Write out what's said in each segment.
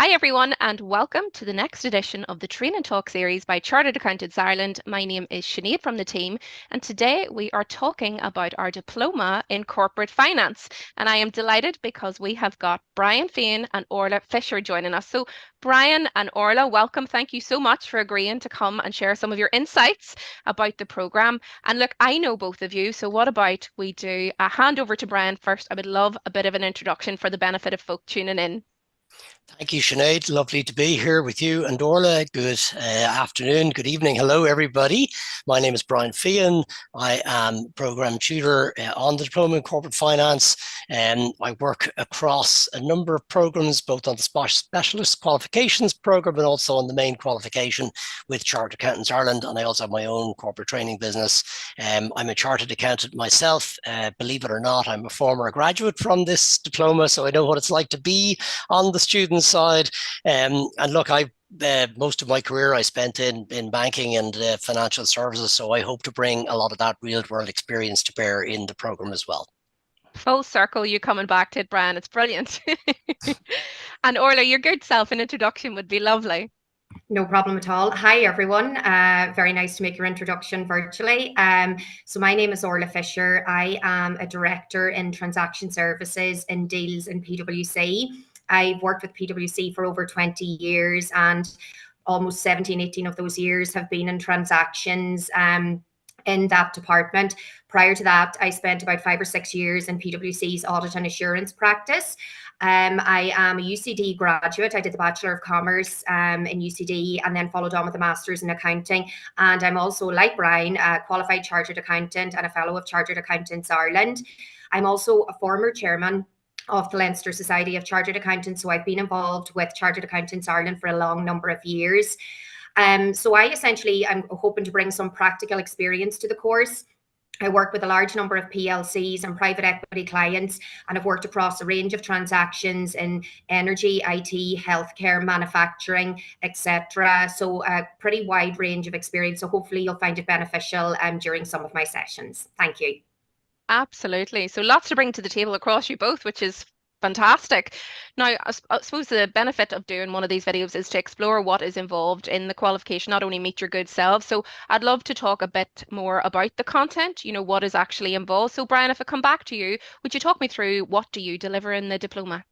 Hi everyone, and welcome to the next edition of the Train and Talk series by Chartered Accountants Ireland. My name is Sinead from the team, and today we are talking about our diploma in corporate finance. And I am delighted because we have got Brian Fain and Orla Fisher joining us. So, Brian and Orla, welcome. Thank you so much for agreeing to come and share some of your insights about the programme. And look, I know both of you, so what about we do a handover to Brian first? I would love a bit of an introduction for the benefit of folk tuning in. Thank you, Sinead. Lovely to be here with you and Orla. Good afternoon, good evening. Hello, everybody. My name is Brian Feehan. I am Programme Tutor on the Diploma in Corporate Finance. I work across a number of programmes, both on the Specialist Qualifications programme and also on the main qualification with Chartered Accountants Ireland. And I also have my own corporate training business. I'm a Chartered Accountant myself. Believe it or not, I'm a former graduate from this diploma, so I know what it's like to be on the student side. And look, most of my career I spent in banking and financial services, so I hope to bring a lot of that real world experience to bear in the program as well. Full circle, you coming back to it, Brian. It's brilliant. And Orla, your good self, an introduction would be lovely. No problem at all. Hi, everyone. Very nice to make your introduction virtually. So my name is Orla Fisher. I am a director in transaction services and deals in PwC. I've worked with PwC for over 20 years, and almost 17, 18 of those years have been in transactions in that department. Prior to that, I spent about 5 or 6 years in PwC's audit and assurance practice. I am a UCD graduate. I did the Bachelor of Commerce in UCD and then followed on with a Master's in Accounting. And I'm also, like Brian, a qualified Chartered Accountant and a Fellow of Chartered Accountants Ireland. I'm also a former chairman of the Leinster Society of Chartered Accountants. So I've been involved with Chartered Accountants Ireland for a long number of years. So I essentially am hoping to bring some practical experience to the course. I work with a large number of PLCs and private equity clients, and I've worked across a range of transactions in energy, IT, healthcare, manufacturing, etc. So a pretty wide range of experience. So hopefully you'll find it beneficial during some of my sessions. Thank you. Absolutely. So lots to bring to the table across you both, which is fantastic. Now, I suppose the benefit of doing one of these videos is to explore what is involved in the qualification, not only meet your good selves. So I'd love to talk a bit more about the content, what is actually involved. So Brian, if I come back to you, would you talk me through what do you deliver in the diploma?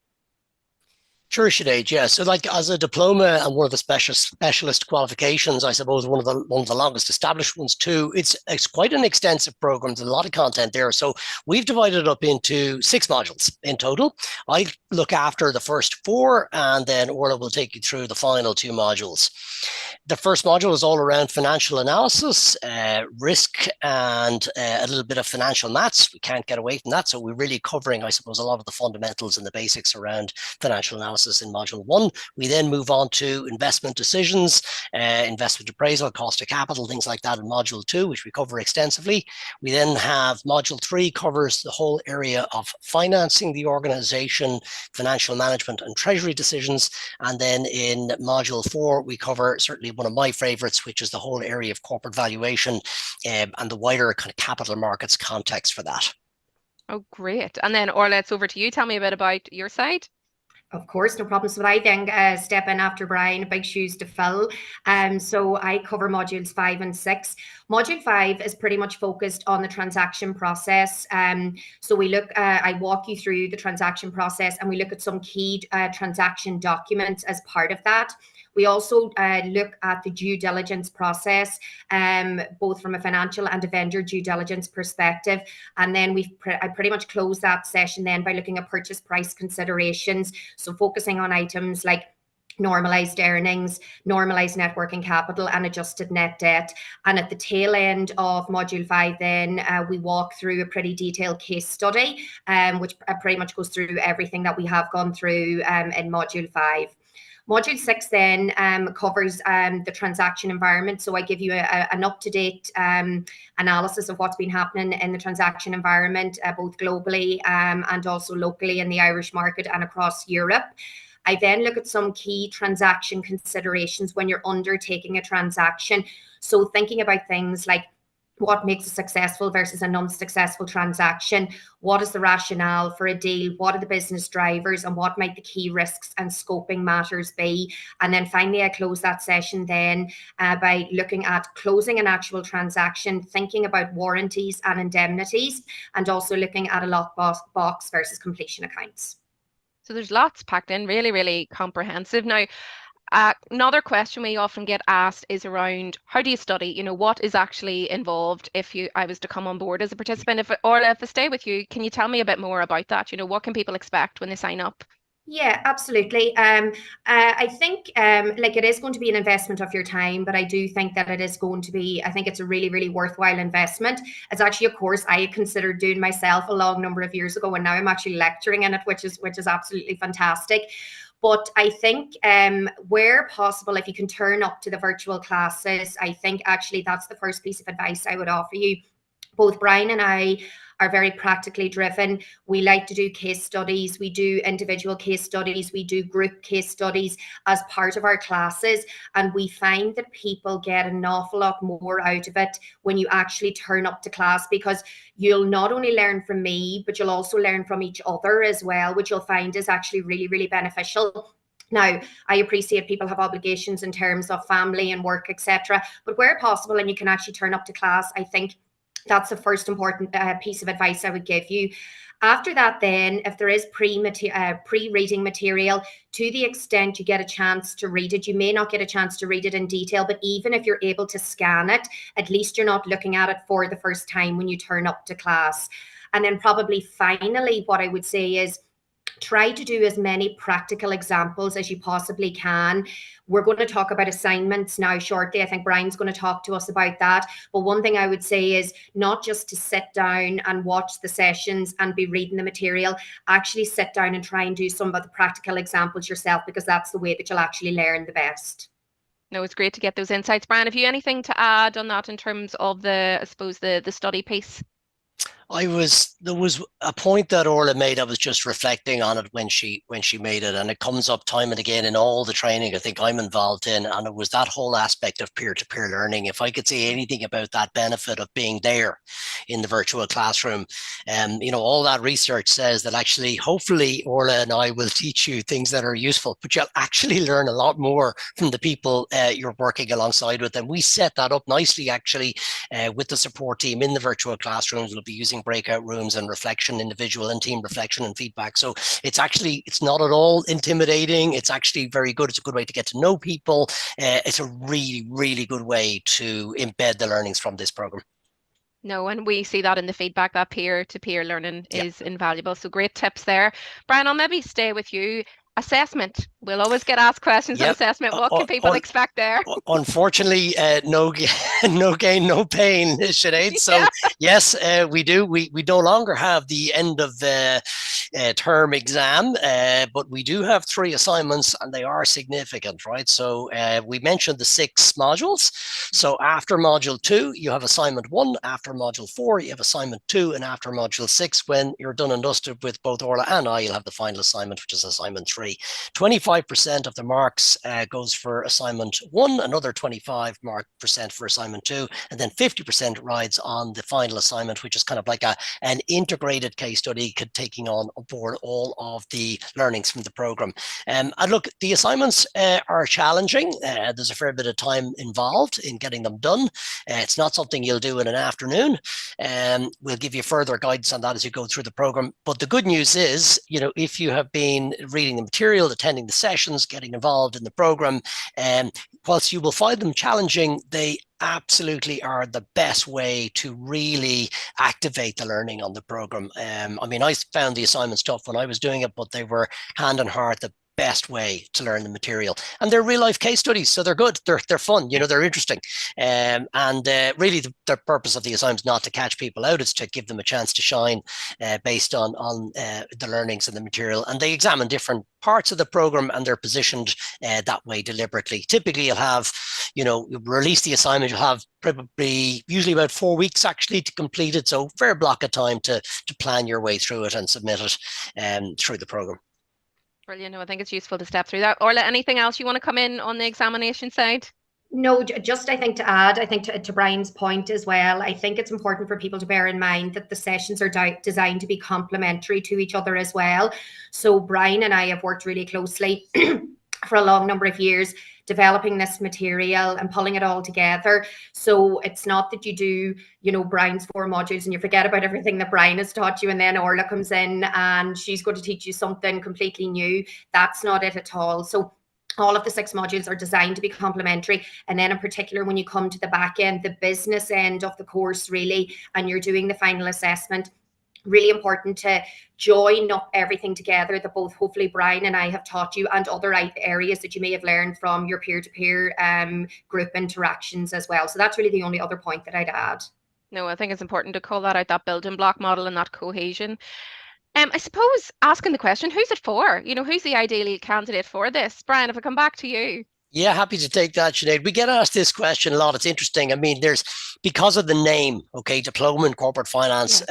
Sure, Sinead. Yeah. So, like as a diploma and one of the specialist qualifications, I suppose one of the longest established ones too. It's quite an extensive program. There's a lot of content there. So we've divided it up into 6 modules in total. I look after the first 4, and then Orla will take you through the final 2 modules. The first module is all around financial analysis, risk, and a little bit of financial maths. We can't get away from that. So we're really covering, I suppose, a lot of the fundamentals and the basics around financial analysis in module 1. We then move on to investment decisions, investment appraisal, cost of capital, things like that in module 2, which we cover extensively. We then have module 3 covers the whole area of financing the organization, financial management and treasury decisions. And then in module 4, we cover certainly one of my favorites, which is the whole area of corporate valuation and the wider kind of capital markets context for that. Oh, great. And then Orla, it's over to you. Tell me a bit about your side. Of course, no problem. So I then step in after Brian, big shoes to fill. So I cover modules 5 and 6. Module 5 is pretty much focused on the transaction process. So we look, I walk you through the transaction process, and we look at some key transaction documents as part of that. We also look at the due diligence process, both from a financial and a vendor due diligence perspective. And then I pretty much close that session then by looking at purchase price considerations. So focusing on items like normalized earnings, normalized net working capital, and adjusted net debt. And at the tail end of module 5, then we walk through a pretty detailed case study, which pretty much goes through everything that we have gone through in module 5. Module 6 then covers the transaction environment. So I give you an up-to-date analysis of what's been happening in the transaction environment, both globally and also locally in the Irish market and across Europe. I then look at some key transaction considerations when you're undertaking a transaction. So thinking about things like what makes a successful versus an unsuccessful transaction, what is the rationale for a deal, what are the business drivers, and what might the key risks and scoping matters be. And then finally, I close that session then by looking at closing an actual transaction, thinking about warranties and indemnities, and also looking at a lockbox versus completion accounts. So there's lots packed in, really, really comprehensive. Now, another question we often get asked is around how do you study? You know, what is actually involved if I was to come on board as a participant? If I stay with you, can you tell me a bit more about that? You know, what can people expect when they sign up? Yeah, absolutely. I think like it is going to be an investment of your time, but I do think that it is going to be, I think it's a really, really worthwhile investment. It's actually a course I considered doing myself a long number of years ago, and now I'm actually lecturing in it, which is absolutely fantastic. But I think where possible, if you can turn up to the virtual classes, I think actually that's the first piece of advice I would offer you. Both Brian and I are very practically driven. We like to do case studies. We do individual case studies. We do group case studies as part of our classes. And we find that people get an awful lot more out of it when you actually turn up to class, because you'll not only learn from me, but you'll also learn from each other as well, which you'll find is actually really, really beneficial. Now, I appreciate people have obligations in terms of family and work, etc. But where possible, and you can actually turn up to class, I think that's the first important piece of advice I would give you. After that, then, if there is pre-reading material, to the extent you get a chance to read it, you may not get a chance to read it in detail, but even if you're able to scan it, at least you're not looking at it for the first time when you turn up to class. And then probably finally, what I would say is, try to do as many practical examples as you possibly can. We're going to talk about assignments now shortly. I think Brian's going to talk to us about that. But one thing I would say is not just to sit down and watch the sessions and be reading the material, actually sit down and try and do some of the practical examples yourself, because that's the way that you'll actually learn the best. No, it's great to get those insights. Brian, have you anything to add on that in terms of I suppose, the study piece? There was a point that Orla made. I was just reflecting on it when she made it, and it comes up time and again in all the training I think I'm involved in, and it was that whole aspect of peer-to-peer learning. If I could say anything about that benefit of being there in the virtual classroom, all that research says that actually, hopefully, Orla and I will teach you things that are useful, but you'll actually learn a lot more from the people you're working alongside with. And we set that up nicely, actually, with the support team in the virtual classrooms. We'll be using breakout rooms and reflection, individual and team reflection and feedback. So it's not at all intimidating. It's actually very good. It's a good way to get to know people. It's a really, really good way to embed the learnings from this program. No, and we see that in the feedback, that peer-to-peer learning is invaluable. So great tips there. Brian, I'll maybe stay with you. Assessment. We'll always get asked questions on assessment. What can people expect there? Unfortunately, no gain, no pain, Sinead. So yes, we do. We no longer have the end of the term exam, but we do have 3 assignments, and they are significant, right? So we mentioned the 6 modules. So after module 2, you have assignment 1. After module 4, you have assignment 2, and after module 6, when you're done and dusted with both Orla and I, you'll have the final assignment, which is assignment 3. 25% of the marks goes for assignment 1, another 25% for assignment 2, and then 50% rides on the final assignment, which is kind of like an integrated case study, taking on board all of the learnings from the program. And look, the assignments are challenging. There's a fair bit of time involved in getting them done. It's not something you'll do in an afternoon. We'll give you further guidance on that as you go through the program. But the good news is, if you have been reading the material, attending the sessions, getting involved in the program, whilst you will find them challenging, they absolutely are the best way to really activate the learning on the program. I found the assignments tough when I was doing it, but they were hand and heart the best way to learn the material. And they're real life case studies, so they're good. They're fun. They're interesting. Really, the purpose of the assignment is not to catch people out. It's to give them a chance to shine based on the learnings and the material. And they examine different parts of the program, and they're positioned that way deliberately. Typically, you'll have, you release the assignment, you'll have usually about 4 weeks actually to complete it. So fair block of time to plan your way through it and submit it through the program. Brilliant. No, I think it's useful to step through that. Orla, anything else you want to come in on the examination side? No, just I think to add, I think to Brian's point as well, I think it's important for people to bear in mind that the sessions are designed to be complementary to each other as well. So Brian and I have worked really closely for a long number of years developing this material and pulling it all together. So it's not that you do, Brian's 4 modules and you forget about everything that Brian has taught you, and then Orla comes in and she's going to teach you something completely new. That's not it at all. So all of the 6 modules are designed to be complementary. And then in particular, when you come to the back end, the business end of the course really, and you're doing the final assessment, really important to join up everything together that both hopefully Brian and I have taught you, and other areas that you may have learned from your peer-to-peer group interactions as well. So that's really the only other point that I'd add. No, I think it's important to call that out, that building block model and that cohesion. I suppose asking the question, who's it for? Who's the ideal candidate for this? Brian, if I come back to you. Yeah, happy to take that, Sinead. We get asked this question a lot. It's interesting. I mean, because of the name, okay, Diploma in Corporate Finance,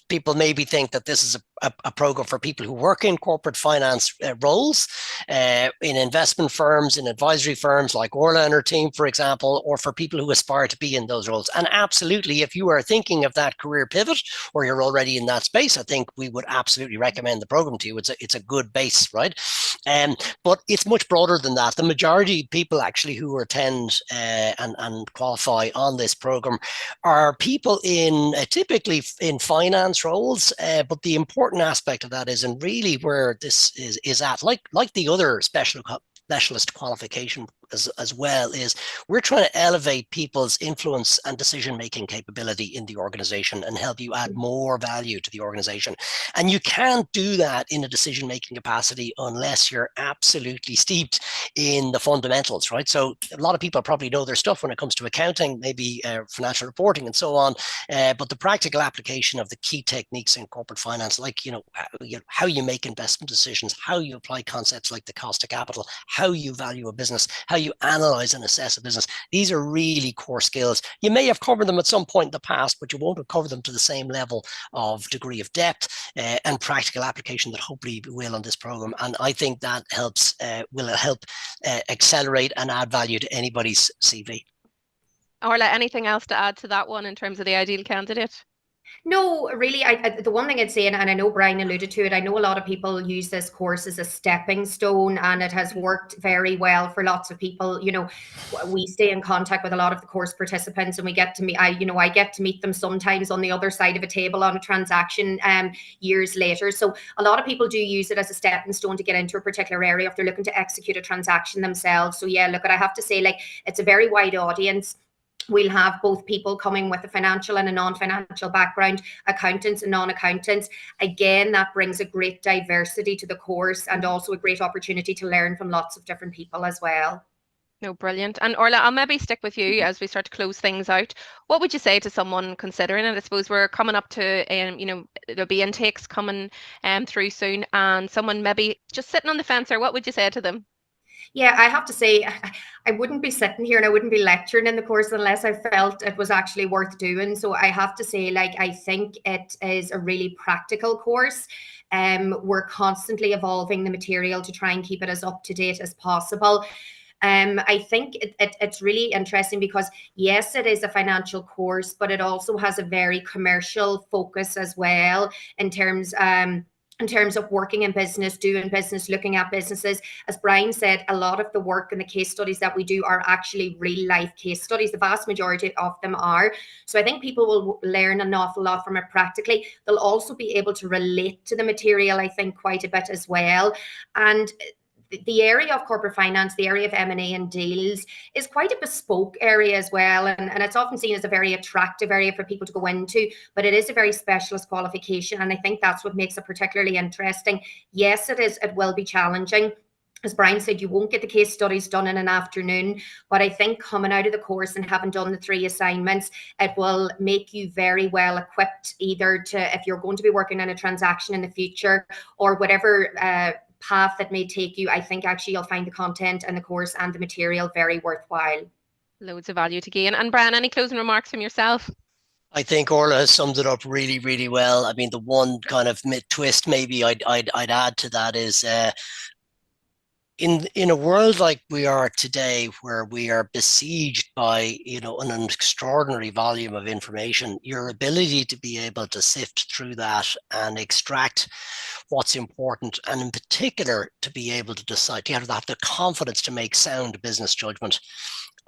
people maybe think that this is a program for people who work in corporate finance roles, in investment firms, in advisory firms like Orla and her team, for example, or for people who aspire to be in those roles. And absolutely, if you are thinking of that career pivot or you're already in that space, I think we would absolutely recommend the program to you. It's a good base, right? But it's much broader than that. The majority of people actually who attend and qualify on this program are people typically in finance roles, but the important aspect of that is, and really where this is at, like the other specialist qualification as well, is we're trying to elevate people's influence and decision-making capability in the organization and help you add more value to the organization. And you can't do that in a decision-making capacity unless you're absolutely steeped in the fundamentals, right? So a lot of people probably know their stuff when it comes to accounting, maybe financial reporting and so on, but the practical application of the key techniques in corporate finance, like how you make investment decisions, how you apply concepts like the cost of capital, how you value a business, how you analyze and assess a business. These are really core skills. You may have covered them at some point in the past, but you won't have covered them to the same level of degree of depth and practical application that hopefully you will on this program. And I think that will help accelerate and add value to anybody's CV. Orla, anything else to add to that one in terms of the ideal candidate? No, really, the one thing I'd say, and I know Brian alluded to it, I know a lot of people use this course as a stepping stone, and it has worked very well for lots of people. We stay in contact with a lot of the course participants, and we get to meet, I get to meet them sometimes on the other side of a table on a transaction years later. So a lot of people do use it as a stepping stone to get into a particular area if they're looking to execute a transaction themselves. So yeah, look, I have to say, like, it's a very wide audience. We'll have both people coming with a financial and a non-financial background, accountants and non-accountants. Again, that brings a great diversity to the course and also a great opportunity to learn from lots of different people as well. No, brilliant. And Orla, I'll maybe stick with you as we start to close things out. What would you say to someone considering it? I suppose we're coming up to, there'll be intakes coming through soon, and someone maybe just sitting on the fence, or what would you say to them? Yeah, I have to say, I wouldn't be sitting here and I wouldn't be lecturing in the course unless I felt it was actually worth doing. So I have to say, like, I think it is a really practical course. We're constantly evolving the material to try and keep it as up to date as possible. I think it's really interesting because, yes, it is a financial course, but it also has a very commercial focus as well in terms of working in business, doing business, looking at businesses. As Brian said, a lot of the work and the case studies that we do are actually real life case studies. The vast majority of them are. So I think people will learn an awful lot from it practically. They'll also be able to relate to the material, I think, quite a bit as well. And the area of corporate finance, the area of M&A and deals, is quite a bespoke area as well. And it's often seen as a very attractive area for people to go into, but it is a very specialist qualification. And I think that's what makes it particularly interesting. Yes, it will be challenging. As Brian said, you won't get the case studies done in an afternoon, but I think coming out of the course and having done the 3 assignments, it will make you very well equipped either to, if you're going to be working on a transaction in the future or whatever path that may take you. I think actually you'll find the content and the course and the material very worthwhile. Loads of value to gain. And Brian, any closing remarks from yourself? I think Orla has summed it up really, really well. I mean, the one kind of twist maybe I'd add to that is In a world like we are today, where we are besieged by an extraordinary volume of information, your ability to be able to sift through that and extract what's important, and in particular to be able to decide, to have the confidence to make sound business judgment.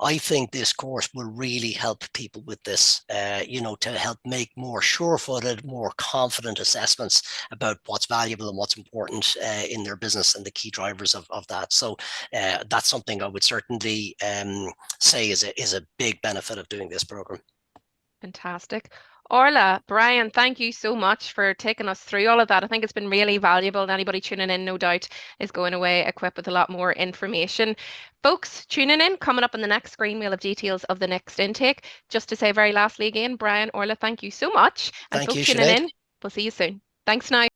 I think this course will really help people with this, to help make more sure-footed, more confident assessments about what's valuable and what's important in their business and the key drivers of that. So that's something I would certainly say is a big benefit of doing this program. Fantastic. Orla, Brian, thank you so much for taking us through all of that. I think it's been really valuable, and anybody tuning in, no doubt, is going away equipped with a lot more information. Folks tuning in, coming up on the next screen, we'll have details of the next intake. Just to say very lastly again, Brian, Orla, thank you so much. And Thank folks you, tuning Sinead. in, we'll see you soon. Thanks now.